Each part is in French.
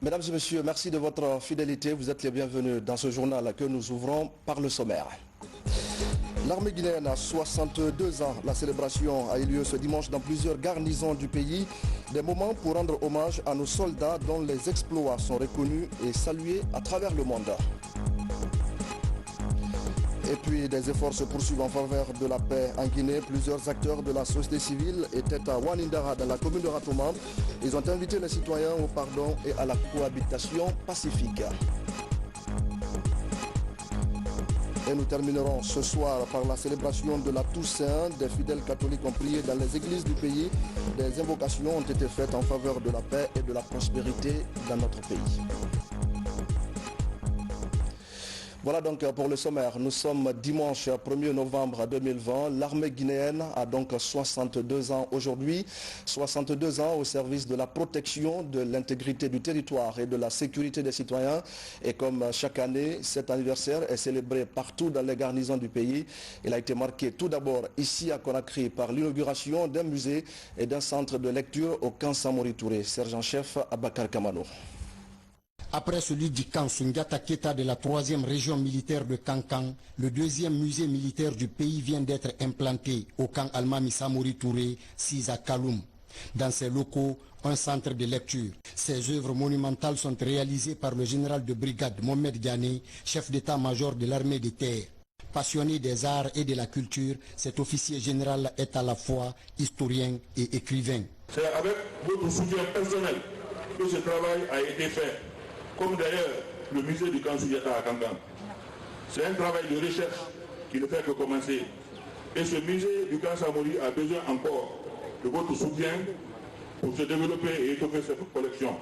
Mesdames et messieurs, merci de votre fidélité. Vous êtes les bienvenus dans ce journal que nous ouvrons par le sommaire. L'armée guinéenne a 62 ans. La célébration a eu lieu ce dimanche dans plusieurs garnisons du pays. Des moments pour rendre hommage à nos soldats dont les exploits sont reconnus et salués à travers le monde. Et puis des efforts se poursuivent en faveur de la paix en Guinée. Plusieurs acteurs de la société civile étaient à Wanindara dans la commune de Ratoma. Ils ont invité les citoyens au pardon et à la cohabitation pacifique. Et nous terminerons ce soir par la célébration de la Toussaint. Des fidèles catholiques ont prié dans les églises du pays. Des invocations ont été faites en faveur de la paix et de la prospérité dans notre pays. Voilà donc pour le sommaire. Nous sommes dimanche 1er novembre 2020. L'armée guinéenne a donc 62 ans aujourd'hui. 62 ans au service de la protection de l'intégrité du territoire et de la sécurité des citoyens. Et comme chaque année, cet anniversaire est célébré partout dans les garnisons du pays. Il a été marqué tout d'abord ici à Conakry par l'inauguration d'un musée et d'un centre de lecture au camp Samori Touré. Sergent-chef Abakar Kamano. Après celui du camp Sundiata Keta de la 3e région militaire de Kankan, le 2e musée militaire du pays vient d'être implanté au camp Almami Samori Touré, 6 à Kaloum. Dans ces locaux, un centre de lecture. Ces œuvres monumentales sont réalisées par le général de brigade Mohamed Diané, chef d'état-major de l'armée de terre. Passionné des arts et de la culture, cet officier général est à la fois historien et écrivain. C'est avec votre soutien personnel que ce travail a été fait. Comme d'ailleurs le musée du camp Sundiata à Kankan. C'est un travail de recherche qui ne fait que commencer. Et ce musée du camp Samori a besoin encore de votre soutien pour se développer et étoffer cette collection.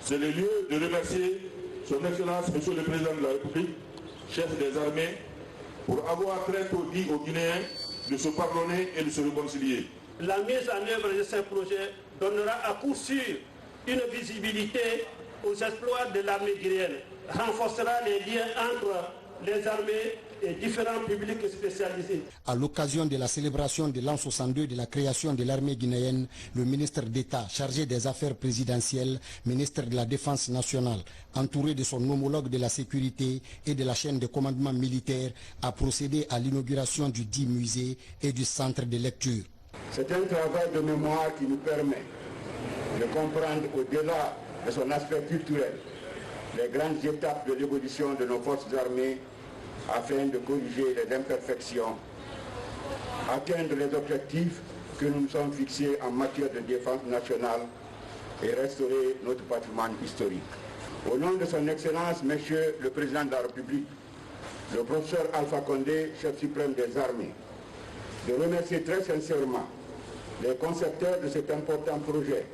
C'est le lieu de remercier son Excellence, Monsieur le Président de la République, chef des armées, pour avoir très tôt dit aux Guinéens de se pardonner et de se réconcilier. La mise en œuvre de ces projets donnera à coup sûr une visibilité aux exploits de l'armée guinéenne, renforcera les liens entre les armées et différents publics spécialisés. À l'occasion de la célébration de l'an 62 de la création de l'armée guinéenne, le ministre d'État chargé des affaires présidentielles, ministre de la Défense nationale, entouré de son homologue de la sécurité et de la chaîne de commandement militaire, a procédé à l'inauguration du dit musée et du centre de lecture. C'est un travail de mémoire qui nous permet de comprendre au-delà de son aspect culturel, les grandes étapes de l'évolution de nos forces armées afin de corriger les imperfections, atteindre les objectifs que nous nous sommes fixés en matière de défense nationale et restaurer notre patrimoine historique. Au nom de son Excellence, Monsieur le Président de la République, le professeur Alpha Condé, chef suprême des armées, de remercier très sincèrement les concepteurs de cet important projet,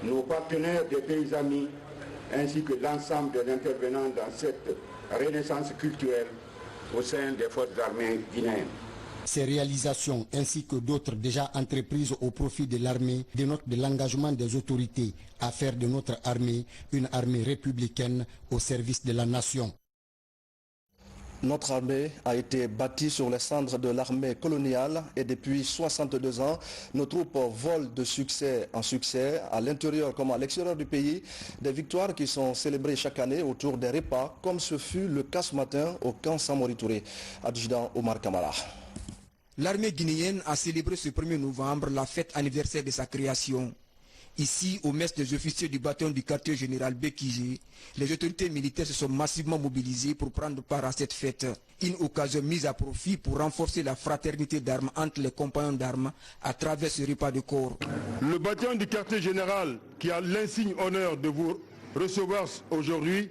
nos partenaires des pays amis, ainsi que l'ensemble des intervenants dans cette renaissance culturelle au sein des forces armées guinéennes. Ces réalisations, ainsi que d'autres déjà entreprises au profit de l'armée, dénotent de l'engagement des autorités à faire de notre armée une armée républicaine au service de la nation. Notre armée a été bâtie sur les cendres de l'armée coloniale et depuis 62 ans, nos troupes volent de succès en succès, à l'intérieur comme à l'extérieur du pays, des victoires qui sont célébrées chaque année autour des repas, comme ce fut le cas ce matin au camp Samori Touré. Adjudant Omar Kamara. L'armée guinéenne a célébré ce 1er novembre la fête anniversaire de sa création. Ici, au mess des officiers du bataillon du quartier général Bekije, les autorités militaires se sont massivement mobilisées pour prendre part à cette fête. Une occasion mise à profit pour renforcer la fraternité d'armes entre les compagnons d'armes à travers ce repas de corps. Le bataillon du quartier général, qui a l'insigne honneur de vous recevoir aujourd'hui,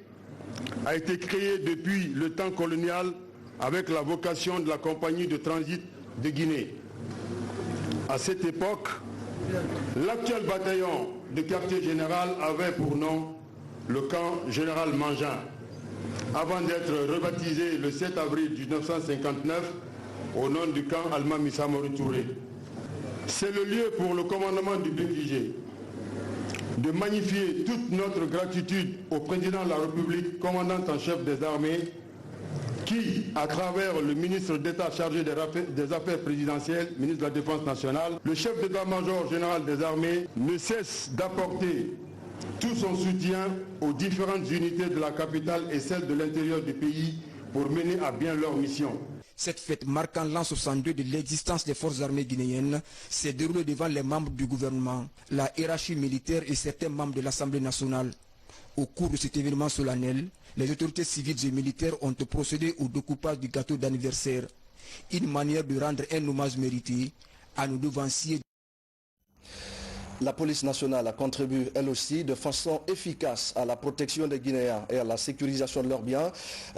a été créé depuis le temps colonial avec la vocation de la compagnie de transit de Guinée. À cette époque, l'actuel bataillon de quartier général avait pour nom le camp général Mangin, avant d'être rebaptisé le 7 avril 1959 au nom du camp Almami Samori Touré. C'est le lieu pour le commandement du BQG de magnifier toute notre gratitude au président de la République, commandant en chef des armées, qui, à travers le ministre d'État chargé des affaires présidentielles, ministre de la Défense nationale, le chef d'état-major général des armées, ne cesse d'apporter tout son soutien aux différentes unités de la capitale et celles de l'intérieur du pays pour mener à bien leur mission. Cette fête marquant l'an 62 de l'existence des forces armées guinéennes s'est déroulée devant les membres du gouvernement, la hiérarchie militaire et certains membres de l'Assemblée nationale. Au cours de cet événement solennel, les autorités civiles et militaires ont procédé au découpage du gâteau d'anniversaire, une manière de rendre un hommage mérité à nos devanciers. La police nationale contribue elle aussi de façon efficace à la protection des Guinéens et à la sécurisation de leurs biens.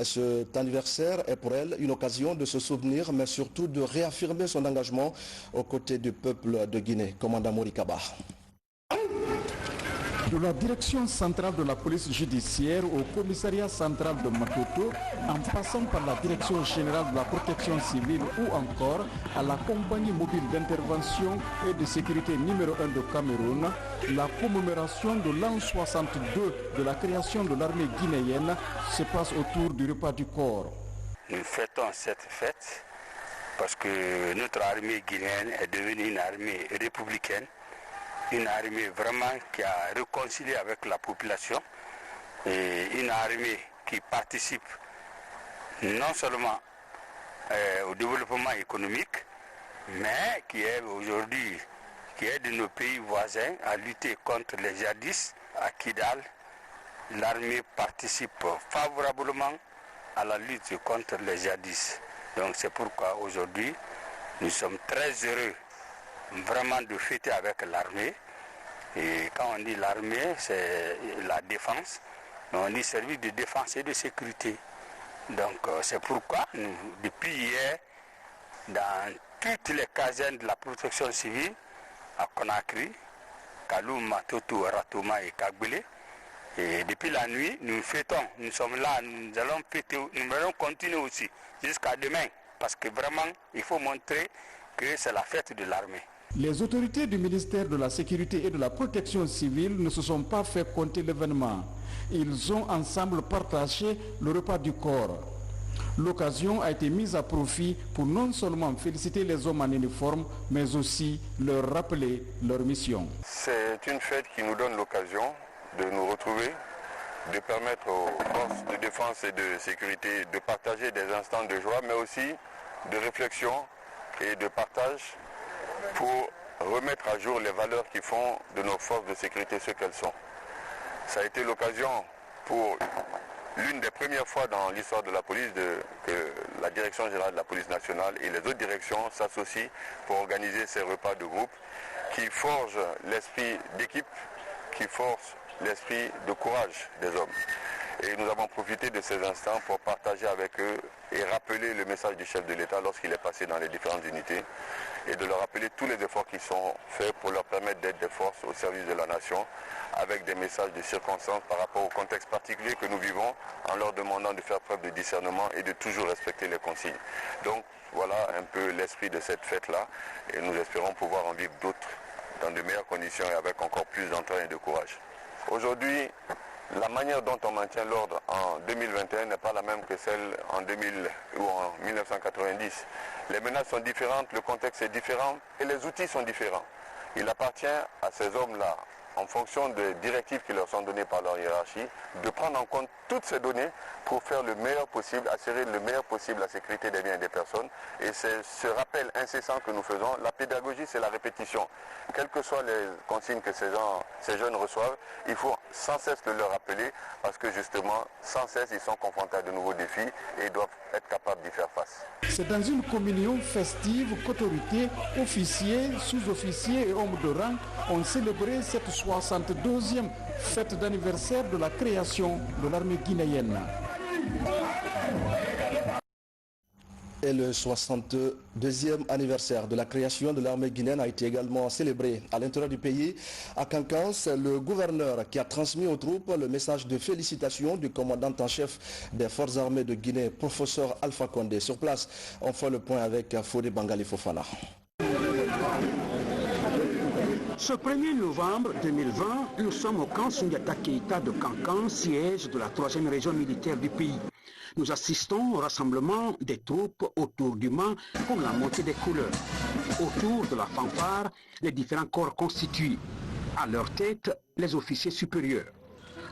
Cet anniversaire est pour elle une occasion de se souvenir, mais surtout de réaffirmer son engagement aux côtés du peuple de Guinée. Commandant Morikaba. De la direction centrale de la police judiciaire au commissariat central de Matoto, en passant par la direction générale de la protection civile ou encore à la compagnie mobile d'intervention et de sécurité numéro 1 de Cameroun, la commémoration de l'an 62 de la création de l'armée guinéenne se passe autour du repas du corps. Nous fêtons cette fête parce que notre armée guinéenne est devenue une armée républicaine. Une armée vraiment qui a réconcilié avec la population et une armée qui participe non seulement au développement économique, mais qui est aujourd'hui, qui aide nos pays voisins à lutter contre les djihadistes à Kidal. L'armée participe favorablement à la lutte contre les djihadistes. Donc c'est pourquoi aujourd'hui nous sommes très heureux vraiment de fêter avec l'armée. Et quand on dit l'armée, c'est la défense, mais on dit service de défense et de sécurité. Donc c'est pourquoi nous, depuis hier, dans toutes les casernes de la protection civile, à Conakry, Kaloum, Matoto, Ratoma et Kagbele, et depuis la nuit, nous fêtons, nous sommes là, nous allons fêter, nous allons continuer aussi jusqu'à demain, parce que vraiment, il faut montrer que c'est la fête de l'armée. Les autorités du ministère de la Sécurité et de la Protection civile ne se sont pas fait compter l'événement. Ils ont ensemble partagé le repas du corps. L'occasion a été mise à profit pour non seulement féliciter les hommes en uniforme, mais aussi leur rappeler leur mission. C'est une fête qui nous donne l'occasion de nous retrouver, de permettre aux forces de défense et de sécurité de partager des instants de joie, mais aussi de réflexion et de partage pour remettre à jour les valeurs qui font de nos forces de sécurité ce qu'elles sont. Ça a été l'occasion pour l'une des premières fois dans l'histoire de la police que la direction générale de la police nationale et les autres directions s'associent pour organiser ces repas de groupe qui forgent l'esprit d'équipe, qui forcent l'esprit de courage des hommes. Et nous avons profité de ces instants pour partager avec eux et rappeler le message du chef de l'État lorsqu'il est passé dans les différentes unités et de leur rappeler tous les efforts qui sont faits pour leur permettre d'être des forces au service de la nation avec des messages de circonstance par rapport au contexte particulier que nous vivons en leur demandant de faire preuve de discernement et de toujours respecter les consignes. Donc voilà un peu l'esprit de cette fête-là et nous espérons pouvoir en vivre d'autres dans de meilleures conditions et avec encore plus d'entrain et de courage. Aujourd'hui, la manière dont on maintient l'ordre en 2021 n'est pas la même que celle en 2000 ou en 1990. Les menaces sont différentes, le contexte est différent et les outils sont différents. Il appartient à ces hommes-là, en fonction des directives qui leur sont données par leur hiérarchie, de prendre en compte toutes ces données pour faire le meilleur possible, assurer le meilleur possible la sécurité des biens et des personnes. Et c'est ce rappel incessant que nous faisons. La pédagogie, c'est la répétition. Quelles que soient les consignes que ces jeunes reçoivent, il faut sans cesse le leur rappeler parce que justement, sans cesse, ils sont confrontés à de nouveaux défis et ils doivent être capables d'y faire face. C'est dans une communion festive qu'autorités, officiers, sous-officiers et hommes de rang ont célébré cette 62e fête d'anniversaire de la création de l'armée guinéenne. Et le 62e anniversaire de la création de l'armée guinéenne a été également célébré à l'intérieur du pays. À Kankan, c'est le gouverneur qui a transmis aux troupes le message de félicitations du commandant en chef des forces armées de Guinée, professeur Alpha Condé. Sur place, on fait le point avec Fodé Bangali Fofana. Ce 1er novembre 2020, nous sommes au camp Sundiata Keita de Kankan, siège de la 3e région militaire du pays. Nous assistons au rassemblement des troupes autour du mât pour la montée des couleurs. Autour de la fanfare, les différents corps constitués. À leur tête, les officiers supérieurs.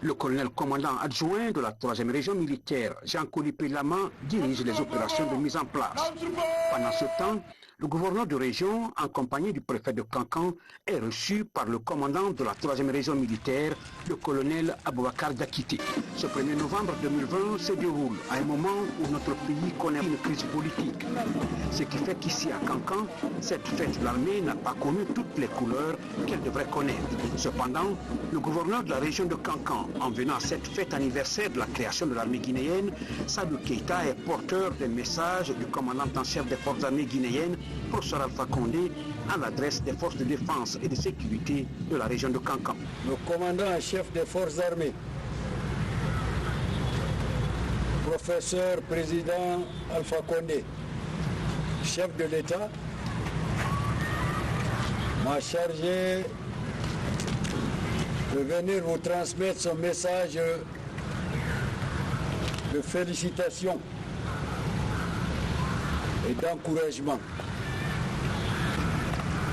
Le colonel commandant adjoint de la 3e région militaire, Jean-Colipé Lama, dirige les opérations de mise en place. Pendant ce temps, le gouverneur de région, en compagnie du préfet de Kankan, est reçu par le commandant de la 3e région militaire, le colonel Aboubakar Dakité. Ce 1er novembre 2020 se déroule à un moment où notre pays connaît une crise politique. Ce qui fait qu'ici à Kankan, cette fête de l'armée n'a pas connu toutes les couleurs qu'elle devrait connaître. Cependant, le gouverneur de la région de Kankan, en venant à cette fête anniversaire de la création de l'armée guinéenne, Sadou Keïta est porteur des messages du commandant en chef des forces armées guinéennes, professeur Alpha Condé, à l'adresse des forces de défense et de sécurité de la région de Kankan. Le commandant en chef des forces armées, professeur président Alpha Condé, chef de l'État, m'a chargé de venir vous transmettre son message de félicitations et d'encouragement.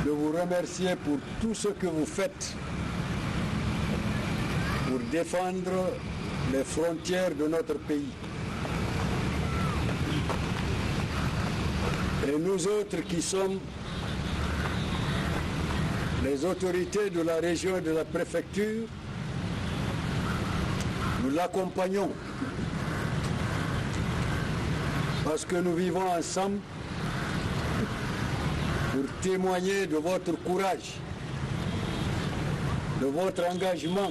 De vous remercier pour tout ce que vous faites pour défendre les frontières de notre pays. Et nous autres qui sommes les autorités de la région et de la préfecture, nous l'accompagnons parce que nous vivons ensemble pour témoigner de votre courage, de votre engagement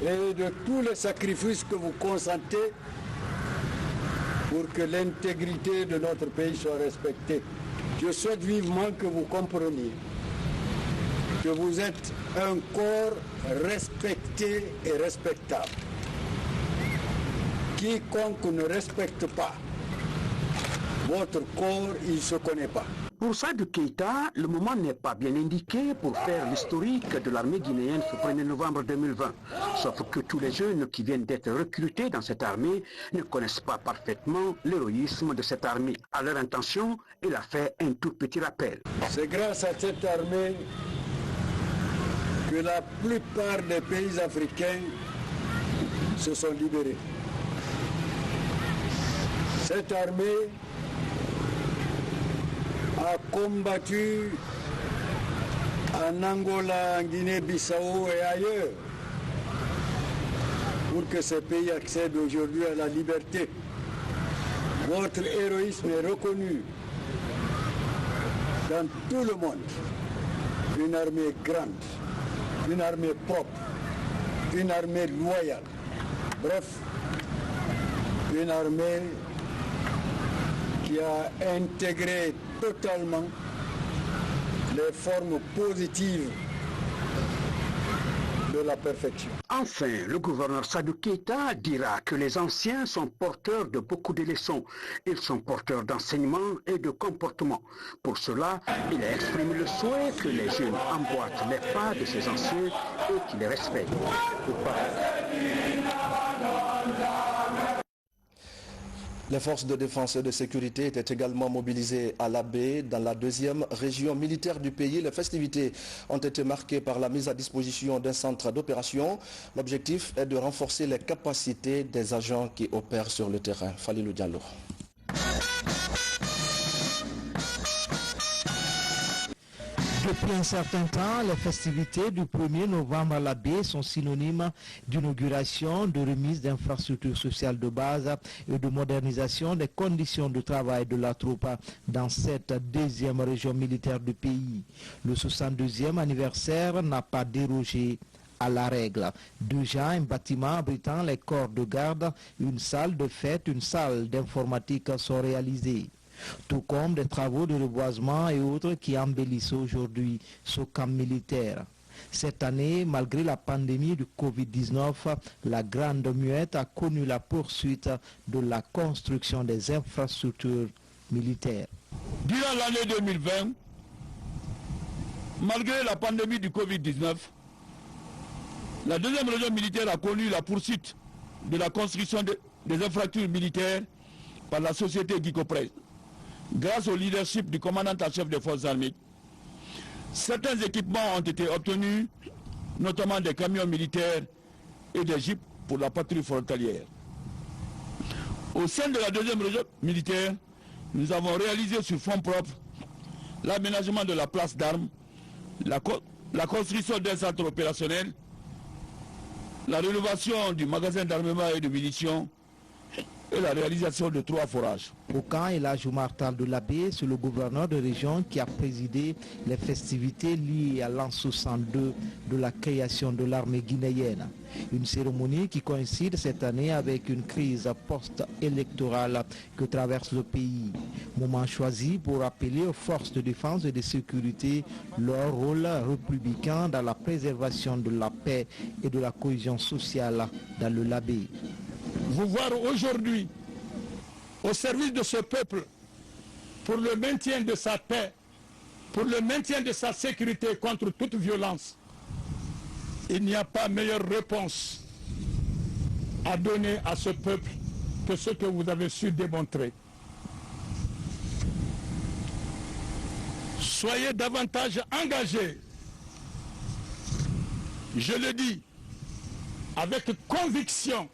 et de tous les sacrifices que vous consentez pour que l'intégrité de notre pays soit respectée. Je souhaite vivement que vous compreniez que vous êtes un corps respecté et respectable. Quiconque ne respecte pas votre corps, il ne se connaît pas. Pour Sadou Keïta, le moment n'est pas bien indiqué pour faire l'historique de l'armée guinéenne ce 1er novembre 2020. Sauf que tous les jeunes qui viennent d'être recrutés dans cette armée ne connaissent pas parfaitement l'héroïsme de cette armée. À leur intention, il a fait un tout petit rappel. C'est grâce à cette armée que la plupart des pays africains se sont libérés. Cette armée a combattu en Angola, en Guinée-Bissau et ailleurs pour que ces pays accèdent aujourd'hui à la liberté. Votre héroïsme est reconnu dans tout le monde. Une armée grande, une armée propre, une armée loyale. Bref, une armée qui a intégré totalement les formes positives de la perfection. Enfin, le gouverneur Sadou Keïta dira que les anciens sont porteurs de beaucoup de leçons. Ils sont porteurs d'enseignements et de comportements. Pour cela, il a exprimé le souhait que les jeunes emboîtent les pas de ces anciens et qu'ils les respectent. Les forces de défense et de sécurité étaient également mobilisées à l'Abbé, dans la 2e région militaire du pays. Les festivités ont été marquées par la mise à disposition d'un centre d'opération. L'objectif est de renforcer les capacités des agents qui opèrent sur le terrain. Falilou Diallo. Depuis un certain temps, les festivités du 1er novembre à l'Abbé sont synonymes d'inauguration, de remise d'infrastructures sociales de base et de modernisation des conditions de travail de la troupe dans cette 2e région militaire du pays. Le 62e anniversaire n'a pas dérogé à la règle. Déjà, un bâtiment abritant les corps de garde, une salle de fête, une salle d'informatique sont réalisés, tout comme des travaux de reboisement et autres qui embellissent aujourd'hui ce camp militaire. Cette année, malgré la pandémie du Covid-19, la Grande Muette a connu la poursuite de la construction des infrastructures militaires. Durant l'année 2020, malgré la pandémie du Covid-19, la 2e région militaire a connu la poursuite de la construction des infrastructures militaires par la société Guicopresse. Grâce au leadership du commandant en chef des forces armées, Certains équipements ont été obtenus, notamment des camions militaires et des jeeps pour la patrouille frontalière. Au sein de la deuxième région militaire, nous avons réalisé sur fonds propres l'aménagement de la place d'armes, la construction d'un centre opérationnel, la rénovation du magasin d'armement et de munitions et la réalisation de 3 forages. Au camp Elhadji Oumar Tall de l'Abbé, c'est le gouverneur de région qui a présidé les festivités liées à l'an 62 de la création de l'armée guinéenne. Une cérémonie qui coïncide cette année avec une crise post-électorale que traverse le pays. Moment choisi pour rappeler aux forces de défense et de sécurité leur rôle républicain dans la préservation de la paix et de la cohésion sociale dans le Labé. Vous voir aujourd'hui au service de ce peuple pour le maintien de sa paix, pour le maintien de sa sécurité contre toute violence, il n'y a pas meilleure réponse à donner à ce peuple que ce que vous avez su démontrer. Soyez davantage engagés, je le dis avec conviction,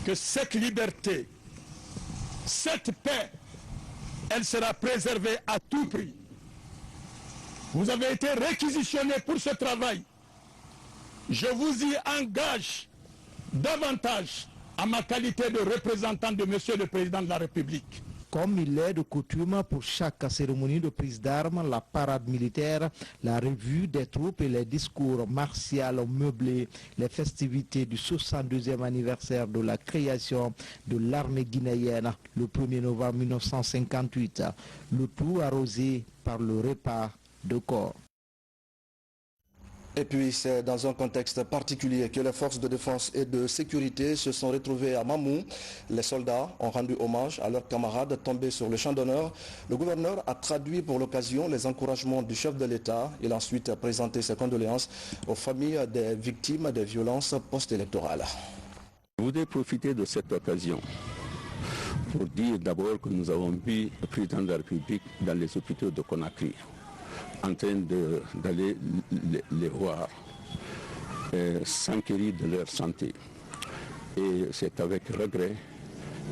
que cette liberté, cette paix, elle sera préservée à tout prix. Vous avez été réquisitionné pour ce travail. Je vous y engage davantage à ma qualité de représentant de Monsieur le Président de la République. Comme il est de coutume pour chaque cérémonie de prise d'armes, la parade militaire, la revue des troupes et les discours martiaux meublés, les festivités du 62e anniversaire de la création de l'armée guinéenne le 1er novembre 1958, le tout arrosé par le repas de corps. Et puis c'est dans un contexte particulier que les forces de défense et de sécurité se sont retrouvées à Mamou. Les soldats ont rendu hommage à leurs camarades tombés sur le champ d'honneur. Le gouverneur a traduit pour l'occasion les encouragements du chef de l'État. Il a ensuite présenté ses condoléances aux familles des victimes des violences post-électorales. Je voudrais profiter de cette occasion pour dire d'abord que nous avons vu le président de la République dans les hôpitaux de Conakry, en train d'aller les voir, s'enquérir de leur santé. Et c'est avec regret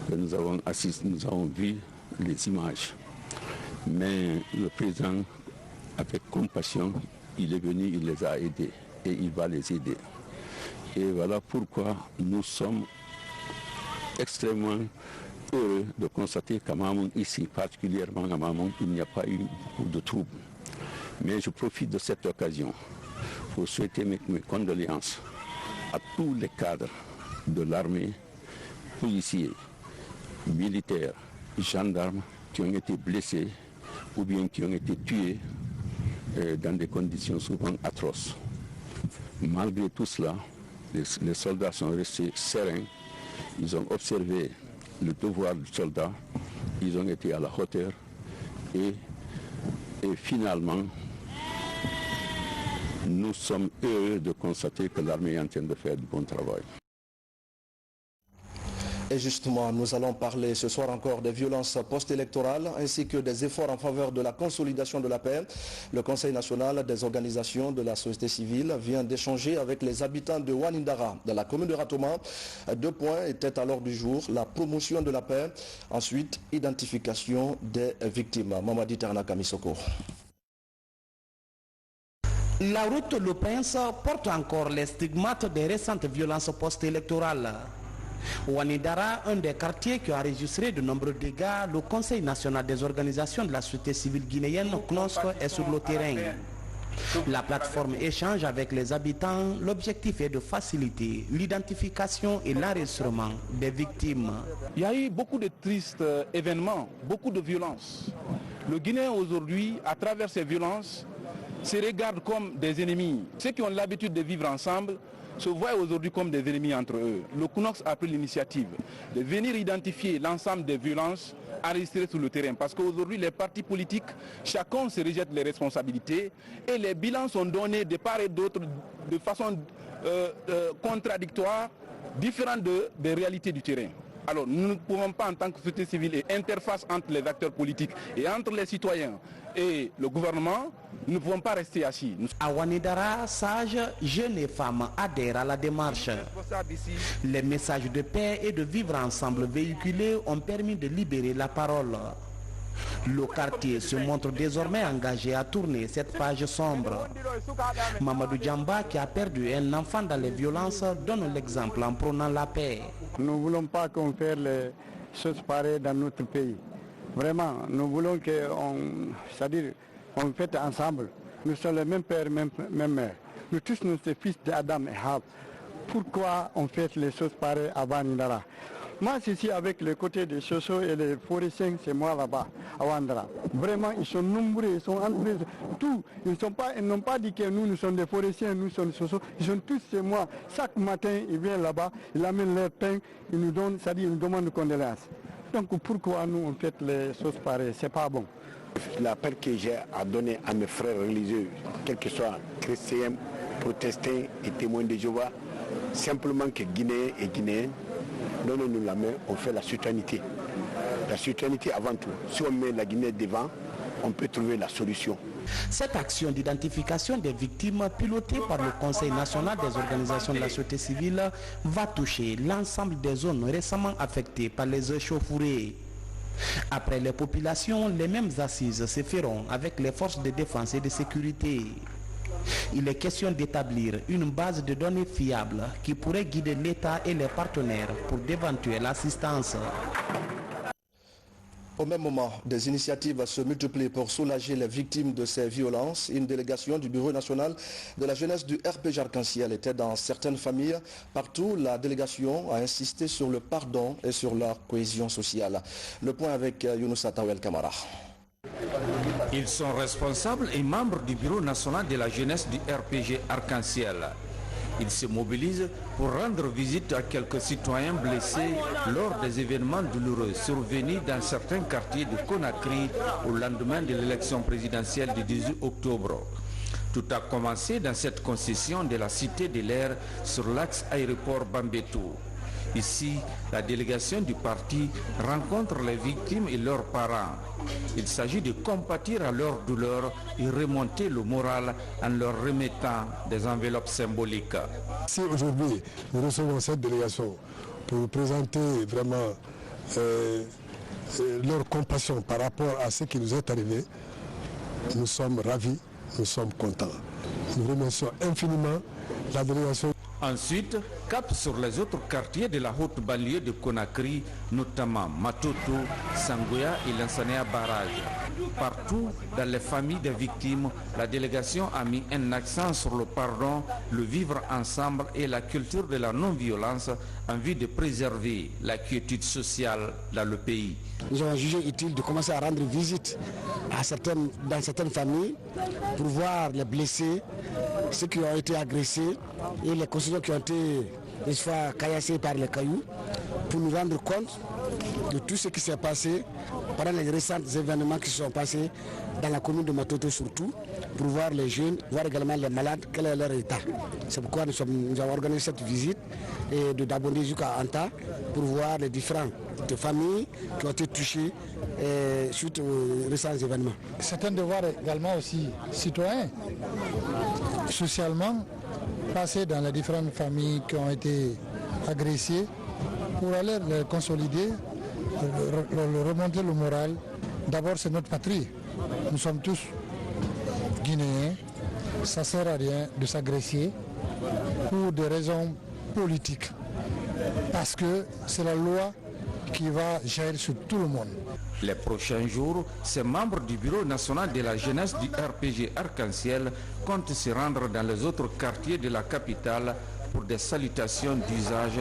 que nous avons vu les images. Mais le président, avec compassion, il est venu, il les a aidés et il va les aider. Et voilà pourquoi nous sommes extrêmement heureux de constater qu'à Mamoun, ici, particulièrement à Mamoun, il n'y a pas eu de troubles. Mais je profite de cette occasion pour souhaiter mes condoléances à tous les cadres de l'armée, policiers, militaires, gendarmes qui ont été blessés ou bien qui ont été tués dans des conditions souvent atroces. Malgré tout cela, les soldats sont restés sereins, ils ont observé le devoir du soldat, ils ont été à la hauteur et finalement, nous sommes heureux de constater que l'armée est en train de faire du bon travail. Et justement, nous allons parler ce soir encore des violences post-électorales ainsi que des efforts en faveur de la consolidation de la paix. Le Conseil national des organisations de la société civile vient d'échanger avec les habitants de Wanindara, dans la commune de Ratoma. 2 points étaient à l'ordre du jour: la promotion de la paix, ensuite identification des victimes. Mamadi Ternaka Misoko. La route Le Prince porte encore les stigmates des récentes violences post-électorales. Wanindara, un des quartiers qui a enregistré de nombreux dégâts, le Conseil national des organisations de la société civile guinéenne, CNOSC, est sur le terrain. La plateforme échange avec les habitants. L'objectif est de faciliter l'identification et l'enregistrement des victimes. Il y a eu beaucoup de tristes événements, beaucoup de violences. Le Guinéen aujourd'hui, à travers ces violences, se regardent comme des ennemis. Ceux qui ont l'habitude de vivre ensemble se voient aujourd'hui comme des ennemis entre eux. Le CNOSC a pris l'initiative de venir identifier l'ensemble des violences enregistrées sur le terrain. Parce qu'aujourd'hui, les partis politiques, chacun se rejette les responsabilités et les bilans sont donnés de part et d'autre de façon contradictoire, différente des réalités du terrain. Alors nous ne pouvons pas en tant que société civile et interface entre les acteurs politiques et entre les citoyens et le gouvernement, nous ne pouvons pas rester assis. À Ouanidara, sages, jeunes et femmes adhèrent à la démarche. Les messages de paix et de vivre ensemble véhiculés ont permis de libérer la parole. Le quartier se montre désormais engagé à tourner cette page sombre. Mamadou Djamba, qui a perdu un enfant dans les violences, donne l'exemple en prônant la paix. Nous ne voulons pas qu'on fasse les choses pareilles dans notre pays. Vraiment, nous voulons qu'on fête ensemble. Nous sommes les mêmes pères, même mères. Nous tous, nous sommes fils d'Adam et Hav. Pourquoi on fait les choses pareilles à Ouanidara? Moi, ici, avec le côté des Soso et les forestiers, c'est moi là-bas, à Ouanidara. Vraiment, ils sont nombreux, ils sont entourés. Tout. Ils n'ont pas dit que nous sommes des forestiers, nous sommes des Soso. Ils sont tous chez moi. Chaque matin, ils viennent là-bas, ils amènent leur pain, ils nous donnent, c'est-à-dire, ils nous demandent condoléances. Donc, pourquoi nous, on fait les choses pareilles? C'est pas bon. L'appel que j'ai à donner à mes frères religieux, quels que soient chrétiens, protestants et témoins de Jéhovah, simplement que Guinéens et Guinéennes, donnons-nous la main, on fait la citoyenneté. La citoyenneté avant tout. Si on met la Guinée devant, on peut trouver la solution. Cette action d'identification des victimes pilotée par le Conseil national des organisations de la société civile va toucher l'ensemble des zones récemment affectées par les échauffourées. Après les populations, les mêmes assises se feront avec les forces de défense et de sécurité. Il est question d'établir une base de données fiable qui pourrait guider l'État et les partenaires pour d'éventuelles assistances. Au même moment, des initiatives se multiplient pour soulager les victimes de ces violences. Une délégation du Bureau national de la jeunesse du RPG Arc-en-Ciel était dans certaines familles. Partout, la délégation a insisté sur le pardon et sur la cohésion sociale. Le point avec Younoussa Tawel Kamara. Ils sont responsables et membres du Bureau national de la jeunesse du RPG Arc-en-Ciel. Ils se mobilisent pour rendre visite à quelques citoyens blessés lors des événements douloureux survenus dans certains quartiers de Conakry au lendemain de l'élection présidentielle du 18 octobre. Tout a commencé dans cette concession de la Cité de l'Air sur l'axe aéroport Bambeto. Ici, la délégation du parti rencontre les victimes et leurs parents. Il s'agit de compatir à leur douleur et remonter le moral en leur remettant des enveloppes symboliques. Si aujourd'hui nous recevons cette délégation pour présenter vraiment leur compassion par rapport à ce qui nous est arrivé, nous sommes ravis, nous sommes contents. Nous remercions infiniment la délégation. Ensuite, cap sur les autres quartiers de la haute banlieue de Conakry, notamment Matoto, Sangoya et Lansana Barrage. Partout, dans les familles des victimes, la délégation a mis un accent sur le pardon, le vivre ensemble et la culture de la non-violence en vue de préserver la quiétude sociale dans le pays. Nous avons jugé utile de commencer à rendre visite dans certaines familles pour voir les blessés, ceux qui ont été agressés et les constructions qui ont été une fois caillassées par les cailloux, pour nous rendre compte de tout ce qui s'est passé pendant les récents événements qui se sont passés dans la commune de Matoto surtout, pour voir les jeunes, voir également les malades, quel est leur état. C'est pourquoi nous avons organisé cette visite et de Dabondé jusqu'à Anta pour voir les différentes familles qui ont été touchées suite aux récents événements. C'est un devoir également aussi citoyen, socialement, passer dans les différentes familles qui ont été agressées pour aller les consolider, remonter le moral. D'abord, c'est notre patrie. Nous sommes tous Guinéens. Ça ne sert à rien de s'agresser pour des raisons politiques. Parce que c'est la loi qui va gérer sur tout le monde. Les prochains jours, ces membres du Bureau national de la jeunesse du RPG Arc-en-Ciel comptent se rendre dans les autres quartiers de la capitale pour des salutations d'usage.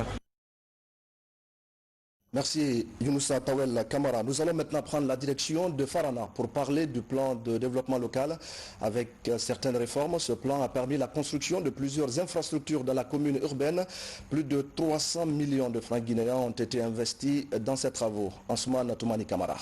Merci Younoussa Tawel Kamara. Nous allons maintenant prendre la direction de Farana pour parler du plan de développement local. Avec certaines réformes, ce plan a permis la construction de plusieurs infrastructures dans la commune urbaine. Plus de 300 millions de francs guinéens ont été investis dans ces travaux. Ansoumane Toumani Kamara.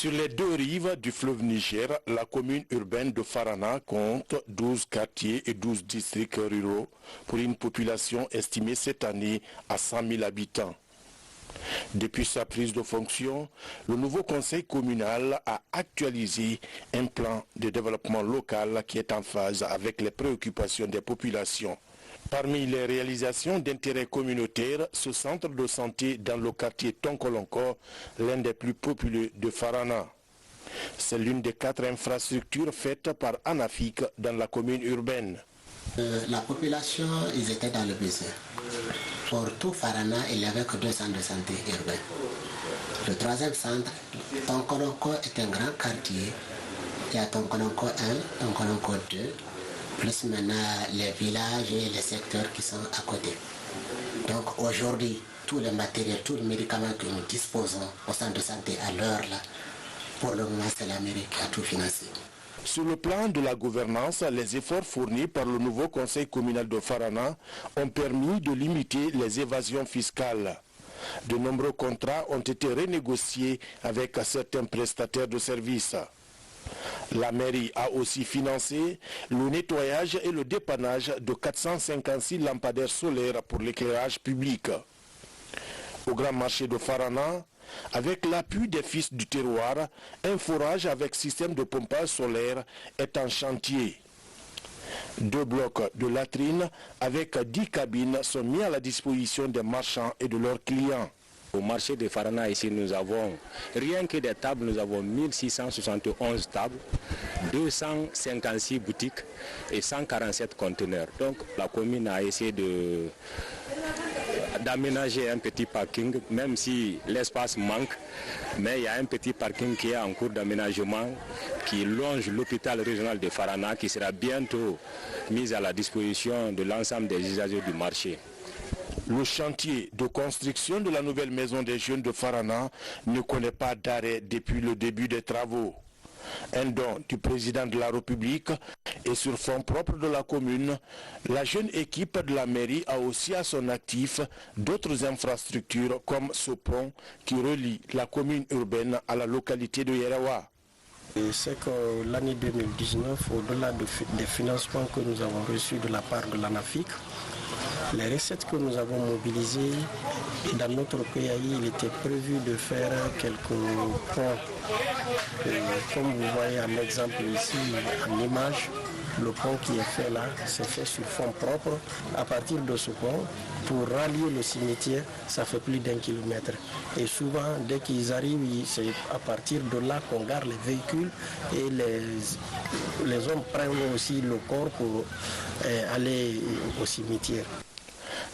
Sur les deux rives du fleuve Niger, la commune urbaine de Farana compte 12 quartiers et 12 districts ruraux pour une population estimée cette année à 100 000 habitants. Depuis sa prise de fonction, le nouveau conseil communal a actualisé un plan de développement local qui est en phase avec les préoccupations des populations. Parmi les réalisations d'intérêt communautaire, ce centre de santé dans le quartier Tonkolonko, l'un des plus populeux de Farana. C'est l'une des 4 infrastructures faites par Anafik dans la commune urbaine. La population, ils étaient dans le besoin. Pour tout Farana, il n'y avait que 2 centres de santé urbains. Le 3e centre, Tonkolonko, est un grand quartier. Il y a Tonkolonko 1, Tonkolonko 2, plus maintenant les villages et les secteurs qui sont à côté. Donc aujourd'hui, tous les matériels, tous les médicaments que nous disposons au centre de santé à l'heure là, pour le moment c'est la mairie qui a tout financé. Sur le plan de la gouvernance, les efforts fournis par le nouveau conseil communal de Farana ont permis de limiter les évasions fiscales. De nombreux contrats ont été renégociés avec certains prestataires de services. La mairie a aussi financé le nettoyage et le dépannage de 456 lampadaires solaires pour l'éclairage public. Au grand marché de Farana, avec l'appui des fils du terroir, un forage avec système de pompage solaire est en chantier. 2 blocs de latrines avec 10 cabines sont mis à la disposition des marchands et de leurs clients. Au marché de Farana, ici, nous avons, rien que des tables, nous avons 1671 tables, 256 boutiques et 147 conteneurs. Donc la commune a essayé d'aménager un petit parking, même si l'espace manque, mais il y a un petit parking qui est en cours d'aménagement qui longe l'hôpital régional de Farana qui sera bientôt mis à la disposition de l'ensemble des usagers du marché. Le chantier de construction de la nouvelle maison des jeunes de Farana ne connaît pas d'arrêt depuis le début des travaux. Un don du président de la République et sur fonds propres de la commune, la jeune équipe de la mairie a aussi à son actif d'autres infrastructures comme ce pont qui relie la commune urbaine à la localité de Yerawa. C'est que l'année 2019, au-delà des financements que nous avons reçus de la part de l'ANAFIC, les recettes que nous avons mobilisées dans notre PAI, il était prévu de faire quelques ponts. Comme vous voyez un exemple ici en image, le pont qui est fait là, c'est fait sur fonds propres. À partir de ce pont, pour rallier le cimetière, ça fait plus d'1 kilomètre. Et souvent, dès qu'ils arrivent, c'est à partir de là qu'on garde les véhicules et les hommes prennent aussi le corps pour aller au cimetière.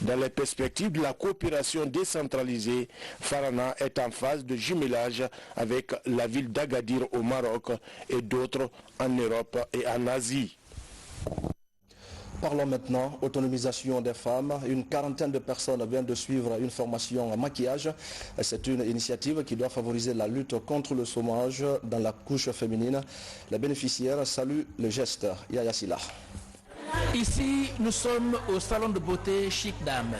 Dans les perspectives de la coopération décentralisée, Farana est en phase de jumelage avec la ville d'Agadir au Maroc et d'autres en Europe et en Asie. Parlons maintenant autonomisation des femmes. Une quarantaine de personnes viennent de suivre une formation en maquillage. C'est une initiative qui doit favoriser la lutte contre le chômage dans la couche féminine. Les bénéficiaires saluent le geste. Yaya Silla. Ici, nous sommes au salon de beauté Chic Dame.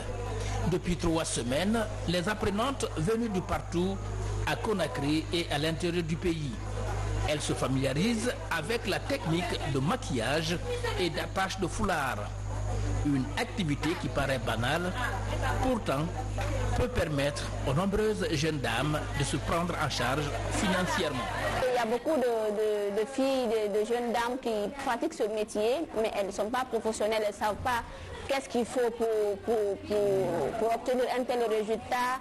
Depuis 3 semaines, les apprenantes venues de partout, à Conakry et à l'intérieur du pays. Elles se familiarisent avec la technique de maquillage et d'attache de foulard. Une activité qui paraît banale, pourtant peut permettre aux nombreuses jeunes dames de se prendre en charge financièrement. Il y a beaucoup de filles, de jeunes dames qui pratiquent ce métier, mais elles ne sont pas professionnelles, elles ne savent pas qu'est-ce qu'il faut pour obtenir un tel résultat.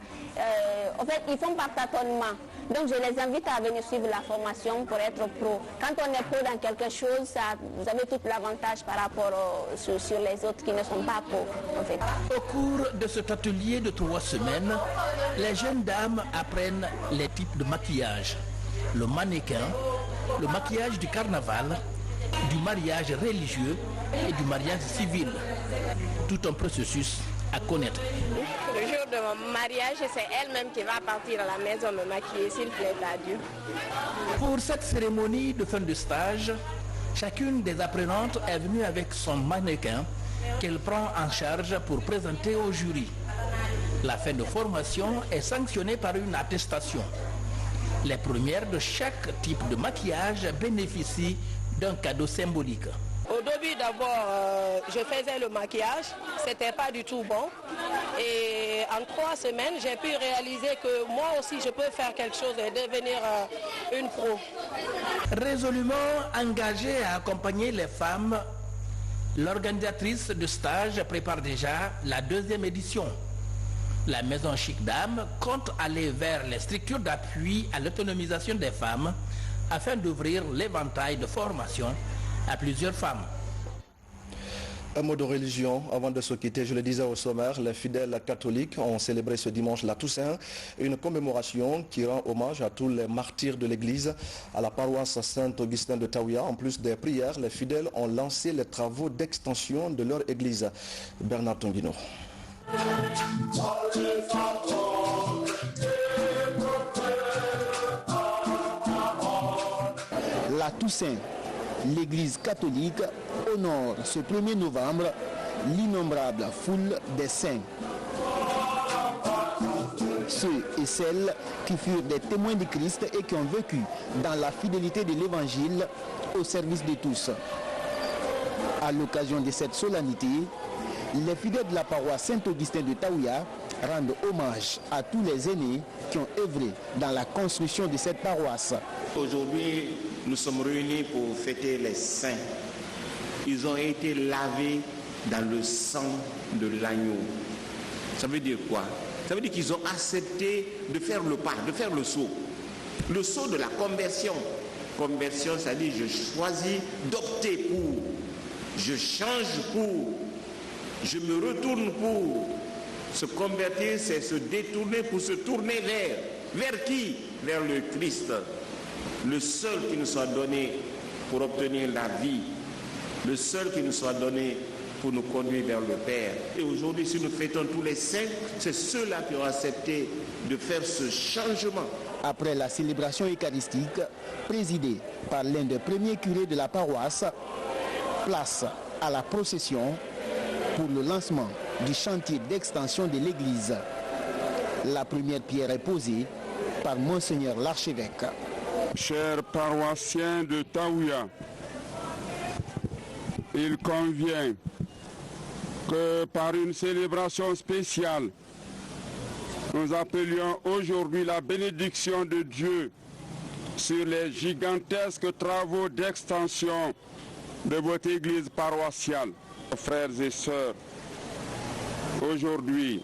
En fait, ils font par tâtonnement. Donc je les invite à venir suivre la formation pour être pro. Quand on est pro dans quelque chose, vous avez tout l'avantage par rapport sur les autres qui ne sont pas pro. En fait. Au cours de cet atelier de 3 semaines, les jeunes dames apprennent les types de maquillage. Le mannequin, le maquillage du carnaval, du mariage religieux et du mariage civil. Tout un processus à connaître. Le jour de mon mariage, c'est elle-même qui va partir à la maison me maquiller, s'il plaît à Dieu. Pour cette cérémonie de fin de stage, chacune des apprenantes est venue avec son mannequin qu'elle prend en charge pour présenter au jury. La fin de formation est sanctionnée par une attestation. Les premières de chaque type de maquillage bénéficient d'un cadeau symbolique. Au début, d'abord, je faisais le maquillage, c'était pas du tout bon. Et en 3 semaines, j'ai pu réaliser que moi aussi, je peux faire quelque chose et devenir une pro. Résolument engagée à accompagner les femmes, l'organisatrice de stage prépare déjà la 2e édition. La Maison Chic Dame compte aller vers les structures d'appui à l'autonomisation des femmes afin d'ouvrir l'éventail de formation à plusieurs femmes. Un mot de religion avant de se quitter, je le disais au sommaire, les fidèles catholiques ont célébré ce dimanche la Toussaint, une commémoration qui rend hommage à tous les martyrs de l'église. À la paroisse Saint-Augustin de Taouya, en plus des prières, les fidèles ont lancé les travaux d'extension de leur église. Bernard Tonguino. La Toussaint, l'Église catholique honore ce 1er novembre l'innombrable foule des saints. Ceux et celles qui furent des témoins de Christ et qui ont vécu dans la fidélité de l'Évangile au service de tous. À l'occasion de cette solennité, les fidèles de la paroisse Saint-Augustin de Taouya rendent hommage à tous les aînés qui ont œuvré dans la construction de cette paroisse. Aujourd'hui, nous sommes réunis pour fêter les saints. Ils ont été lavés dans le sang de l'agneau. Ça veut dire quoi? Ça veut dire qu'ils ont accepté de faire le pas, de faire le saut. Le saut de la conversion. Conversion, ça dit je choisis d'opter pour, je change pour, je me retourne pour. Se convertir, c'est se détourner pour se tourner vers qui? Vers le Christ. Le seul qui nous soit donné pour obtenir la vie, le seul qui nous soit donné pour nous conduire vers le Père. Et aujourd'hui, si nous fêtons tous les saints, c'est ceux-là qui ont accepté de faire ce changement. Après la célébration eucharistique, présidée par l'un des premiers curés de la paroisse, place à la procession pour le lancement du chantier d'extension de l'église. La première pierre est posée par Monseigneur l'archevêque. Chers paroissiens de Taouya, il convient que par une célébration spéciale, nous appelions aujourd'hui la bénédiction de Dieu sur les gigantesques travaux d'extension de votre église paroissiale. Frères et sœurs, aujourd'hui,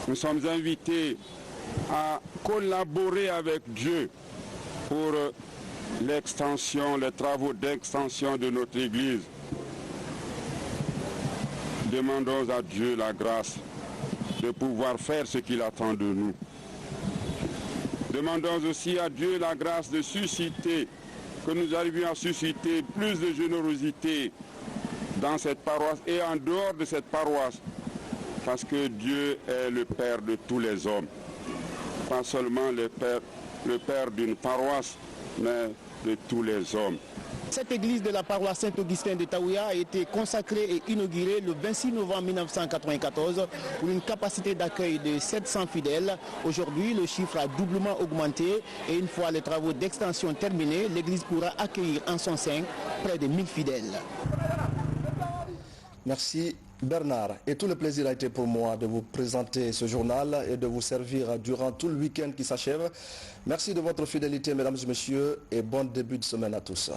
nous sommes invités à collaborer avec Dieu pour l'extension, les travaux d'extension de notre Église. Demandons à Dieu la grâce de pouvoir faire ce qu'il attend de nous. Demandons aussi à Dieu la grâce de susciter, que nous arrivions à susciter plus de générosité dans cette paroisse et en dehors de cette paroisse, parce que Dieu est le Père de tous les hommes, pas seulement le Père d'une paroisse, mais de tous les hommes. Cette église de la paroisse Saint-Augustin de Taouya a été consacrée et inaugurée le 26 novembre 1994 pour une capacité d'accueil de 700 fidèles. Aujourd'hui, le chiffre a doublement augmenté et une fois les travaux d'extension terminés, l'église pourra accueillir en son sein près de 1000 fidèles. Merci Bernard. Et tout le plaisir a été pour moi de vous présenter ce journal et de vous servir durant tout le week-end qui s'achève. Merci de votre fidélité, mesdames et messieurs, et bon début de semaine à tous.